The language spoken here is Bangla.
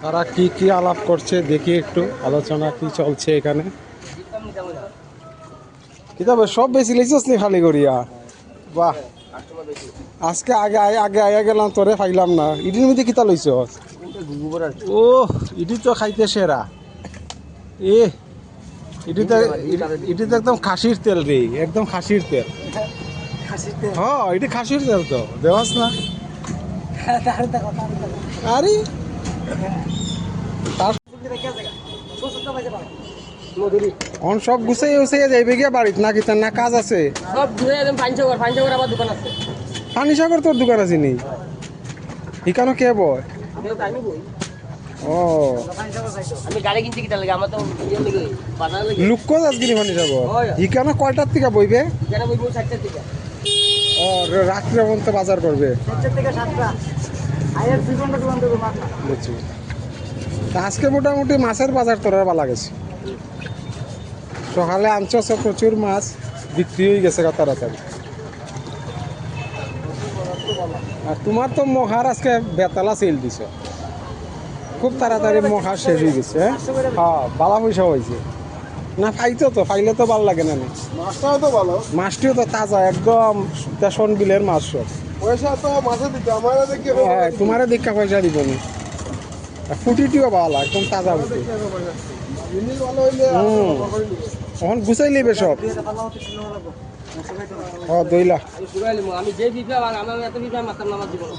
তারা কি কি আলাপ করছে দেখি, একটু আলোচনা কি চলছে এখানে। কিতাবে সব বেশি লেছিস নি খালি করিয়া? বাহ, আজকে আগে আগে আগে গেলাম, তোরে পাইলাম না। ইডির মধ্যে কিতা লইছ? ও, ইডি তো খাইতে সেরা। এ ইডিতে ইডিতে একদম খাসির তেল রে, একদম খাসির তেল। হ্যাঁ, এটি খাসির তেল তো দেওয়াস না। আরে তার অন সব গুছাই উছাইয়া যাইবে গিয়া বাড়িত, না কিতা না কাজ আছে? সব ঘুরে একদম পাঞ্চগড় আমার দোকান আছে। পানি সাগর তোর দোকান আছে নি? এখানে কে বয়? আমি বই ও, আমি গাড়ি কিনতে কিটা লাগে আমার তো ইয়ে লাগে বাজার লাগে। লুক্কো আজকে পানি সাগর এখানে কয়টার থেকে বইবে? কেন বইবো 4টার দিকে। ও, রাত্রে পর্যন্ত বাজার করবে। 4টার থেকে 7টা আয়ের 2 ঘন্টা দোকান দেবো মাছ না। বুঝছি। তা আজকে মোটামুটি মাছের বাজার তোর ভালো গেছে। সকালে আনছস প্রচুর মাছ, বিক্রি হয়ে গেছে তাড়াতাড়ি। আর তোমার তো মহার আজকে বেতালা সেল দিছ, খুব তাড়াতাড়ি মহা শেষ হয়ে গেছে। হ্যাঁ, ভালো পয়সা হয়েছে না? পাইতো তো, পাইলে তো ভালো লাগে না। মাছটাও তো ভালো, মাছটিও তো তাজা, একদম স্টেশন বিলের মাছ সব। পয়সা তো মাছে দিতে আমার দেখি হ্যাঁ, তোমারে দীক্ষা পয়সা দিব নি। ফুটিটিও ভালো, একদম তাজা ফুটি। জিনিস ভালো হইলে এখন গুছাই লিবে সব। ও, দইলা আমি যে বিফা আমি এত বিফা মারতাম না আমার জীবন।